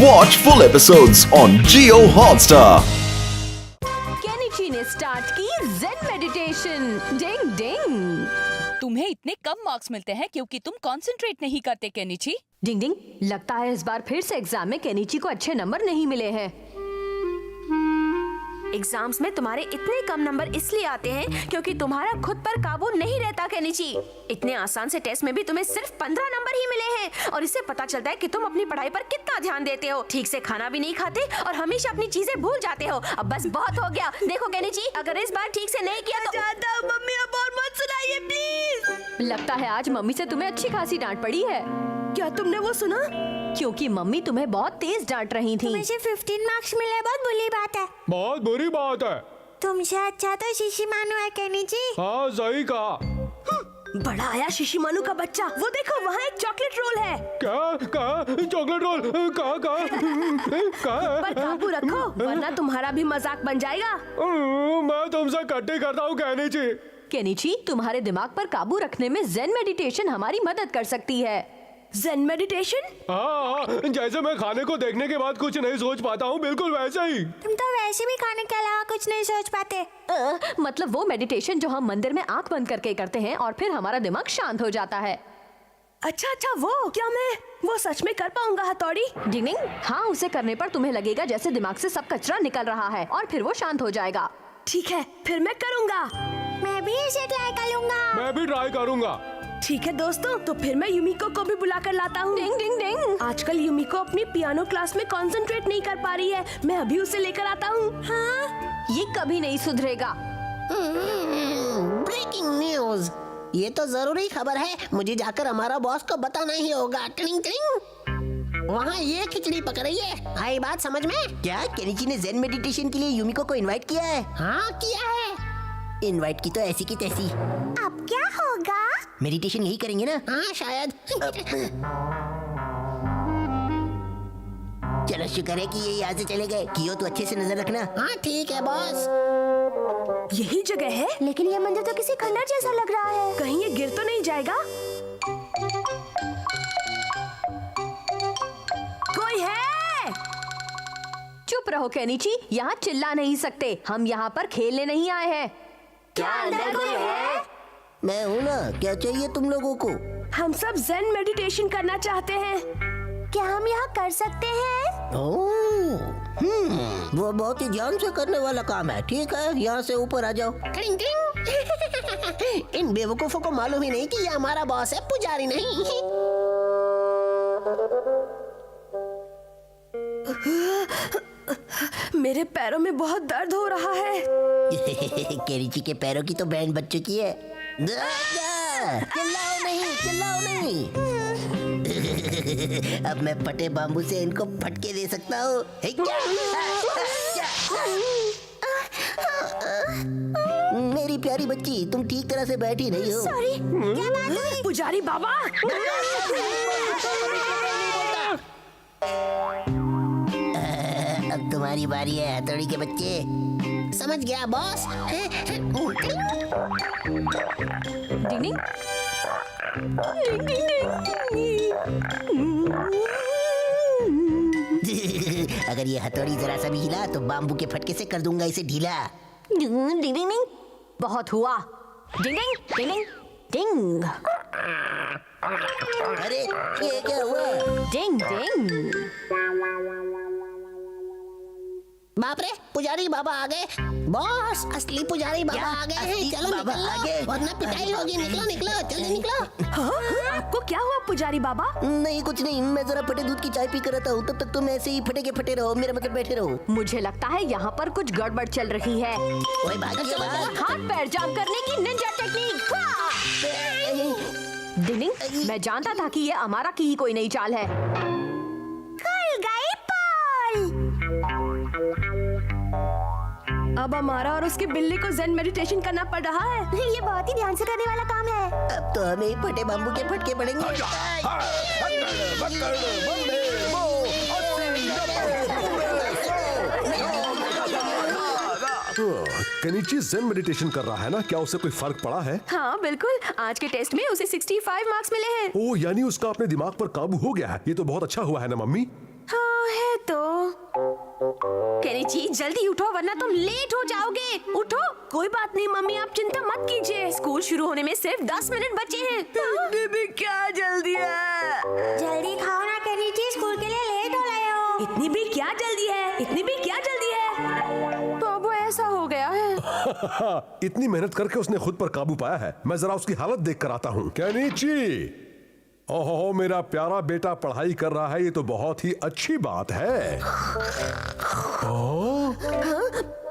Watch full episodes on Jio Hotstar. Kenichi ने start की zen meditation. डिंग डिंग तुम्हें इतने कम मार्क्स मिलते हैं क्योंकि तुम कंसंट्रेट नहीं करते केनिची। डिंग डिंग लगता है इस बार फिर से एग्जाम में केनिची को अच्छे नंबर नहीं मिले हैं। एग्जाम्स में तुम्हारे इतने कम नंबर इसलिए आते हैं क्योंकि तुम्हारा खुद पर काबू नहीं रहता केनिची। इतने आसान से टेस्ट में भी तुम्हें सिर्फ 15 नंबर ही मिले हैं और इससे पता चलता है कि तुम अपनी पढ़ाई पर कितना ध्यान देते हो। ठीक से खाना भी नहीं खाते और हमेशा अपनी चीजें भूल जाते हो। अब बस बहुत हो गया। देखो केनिची, अगर इस बार ठीक से नहीं किया तो जानता हूं मम्मी, अब और मत सुनाइए प्लीज। लगता है आज मम्मी से तुम्हें अच्छी खासी डांट पड़ी है। क्या तुमने वो सुना? क्योंकि मम्मी तुम्हें बहुत तेज डांट रही थी। मुझे 15 मार्क्स मिले, बहुत बुरी बात है। बहुत बुरी बात है। तुमसे अच्छा तो शिशिमानु है केनिची। हाँ सही कहा। बड़ा आया शिशिमानु का बच्चा। वो देखो वहाँ एक चॉकलेट रोल है। क्या कहा? चॉकलेट रोल कहाँ कहाँ? पर काबू रखो वरना तुम्हारा भी मजाक बन जाएगा। मैं तुमसे कट्टी करता हूँ केनिची। केनिची, तुम्हारे दिमाग पर काबू रखने में zen मेडिटेशन हमारी मदद कर सकती है। zen meditation? हाँ, जैसे मैं खाने को देखने के बाद कुछ नहीं सोच पाता हूँ, बिल्कुल वैसे ही। तुम तो वैसे भी खाने के अलावा कुछ नहीं सोच पाते। मतलब वो मेडिटेशन जो हम मंदिर में आंख बंद करके करते हैं और फिर हमारा दिमाग शांत हो जाता है। अच्छा वो क्या मैं वो सच में कर पाऊंगा हथौड़ी? डिंग डिंग, हाँ, उसे करने पर तुम्हें लगेगा जैसे दिमाग से सब कचरा निकल रहा है और फिर वो शांत हो जाएगा। ठीक है, फिर मैं करूंगा। मैं भी इसे ट्राई करूंगा। मैं भी ट्राई करूँगा। ठीक है दोस्तों, तो फिर मैं युमिको को भी बुला कर लाता हूँ। डिंग डिंग डिंग। आजकल युमिको अपनी पियानो क्लास में कंसंट्रेट नहीं कर पा रही है। मैं अभी उसे लेकर आता हूँ। हाँ? ये कभी नहीं सुधरेगा। ब्रेकिंग न्यूज, ये तो जरूरी खबर है। मुझे जाकर हमारा बॉस को बताना ही होगा। टिंग टिंग, वहाँ ये खिचड़ी पक रही है। आई बात समझ में? क्या केनिची ने zen मेडिटेशन के लिए युमिको को इनवाइट किया है? हाँ किया है। इनवाइट की तो ऐसी की तैसी। अब क्या होगा? मेडिटेशन यही करेंगे ना? हाँ शायद। चलो शुक्र है कि ये यहाँ से चले गए। कियो तो अच्छे से नजर रखना। हाँ ठीक है बॉस। यही जगह है। लेकिन ये मंदिर तो किसी खंडर जैसा लग रहा है। कहीं ये गिर तो नहीं जाएगा? कोई है? चुप रहो केनिची, यहाँ चिल्ला नहीं सकते। हम यहाँ पर खेलने नहीं आए हैं। क्या अंदर कोई है? मैं हूँ ना, क्या चाहिए तुम लोगों को? हम सब zen मेडिटेशन करना चाहते हैं। क्या हम यहाँ कर सकते हैं? वो बहुत ही ध्यान से करने वाला काम है। ठीक है, यहाँ से ऊपर आ जाओ। टिंग टिंग। इन बेवकूफों को मालूम ही नहीं कि ये हमारा बॉस है, पुजारी नहीं। मेरे पैरों में बहुत दर्द हो रहा है। केनिची के पैरों की तो बैंड बच चुकी है। चिल्लाओ नहीं, चिल्लाओ नहीं। अब मैं फटे बाम्बू से इनको फटके दे सकता हूँ। मेरी प्यारी बच्ची, तुम ठीक तरह से बैठी नहीं हो। सॉरी, क्या बात हुई? पुजारी बाबा। अब तुम्हारी बारी है हथौड़ी के बच्चे। समझ गया बॉस। डिंग डिंग। डिंग डिंग डिंग। अगर ये हथौड़ी जरा सा भी हिला तो बाम्बू के फटके से कर दूंगा इसे ढीला। डिंग डिंग डिंग। बहुत हुआ। डिंग डिंग डिंग डिंग। अरे ये क्या हुआ? डिंग डिंग। बाप रे, पुजारी बाबा आ गए। बॉस, असली पुजारी बाबा आ गए हैं। चलो बाबा निकलो, आ गए। वरना पिटाई होगी। निकलो निकलो, जल्दी निकलो। हाँ? आपको क्या हुआ पुजारी बाबा? नहीं कुछ नहीं, मैं जरा फटे दूध की चाय पी कर रहता हूँ। तब तक तुम ऐसे ही फटे के फटे रहो, मेरा मतलब बैठे रहो। मुझे लगता है यहाँ पर कुछ गड़बड़ चल रही है। ओए भागिए बाहर। हाथ पैर जाम करने की निंजा टेक्निक। डिंग डिंग, मैं जानता था कि ये अमारा की ही कोई नई चाल है। खुल गई पोल। अब हमारा और उसकी बिल्ली को zen मेडिटेशन करना पड़ रहा है। ये बहुत ही ध्यान से करने वाला काम है। अब तो हमें ही फटे बाम्बू के फटके पड़ेंगे। केनिची zen मेडिटेशन कर रहा है ना, क्या उससे कोई फर्क पड़ा है? हाँ बिल्कुल, आज के टेस्ट में उसे 65 मार्क्स मिले हैं। ओ, यानी उसका अपने दिमाग पर काबू हो गया है। ये तो बहुत अच्छा हुआ है ना मम्मी। हाँ है तो। केनिची जल्दी उठो वरना तुम लेट हो जाओगे। उठो। कोई बात नहीं मम्मी, आप चिंता मत कीजिए, स्कूल शुरू होने में सिर्फ 10 मिनट बचे हैं। बीबी क्या जल्दी है? जल्दी खाओ ना केनिची, स्कूल के लिए लेट हो रहे हो। इतनी भी क्या जल्दी है, इतनी भी क्या जल्दी है? तो अब वो ऐसा हो गया है। इतनी मेहनत करके उसने खुद पर काबू पाया है। मैं जरा उसकी हालत देख कर आता हूँ। केनिची, ओहो मेरा प्यारा बेटा पढ़ाई कर रहा है, ये तो बहुत ही अच्छी बात है।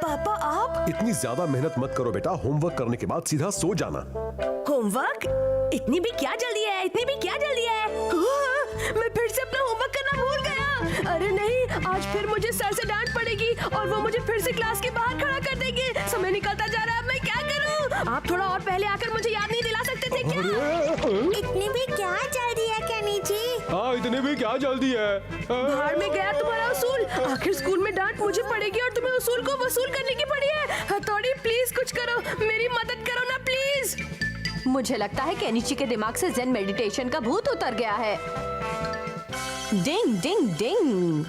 पापा आप? इतनी ज्यादा मेहनत मत करो बेटा, होमवर्क करने के बाद सीधा सो जाना। होमवर्क? इतनी भी क्या जल्दी है, इतनी भी क्या जल्दी है? मैं फिर से अपना होमवर्क करना भूल गया। अरे नहीं, आज फिर मुझे सर से डांट पड़ेगी और वो मुझे फिर से क्लास के बाहर खड़ा कर देंगे। समय निकलता जा रहा है, अब मैं क्या करूं? आप थोड़ा और पहले आकर मुझे याद नहीं दिला सकते थे क्या? इतनी भी क्या जल्दी है केनिची? हाँ इतनी भी क्या जल्दी है? बाहर में गया तुम्हारा उसूल। आखिर स्कूल में डांट मुझे पड़ेगी और तुम्हें उसूल को वसूल करने की पड़ी है। हथौड़ी प्लीज कुछ करो, मेरी मदद करो ना प्लीज। मुझे लगता है केनिची के दिमाग से ज़ेन मेडिटेशन का भूत उतर गया है। डिंग डिंग डिंग।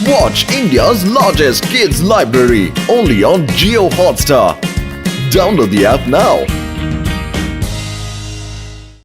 Watch India's largest kids library only on Jio Hotstar. Download the app now.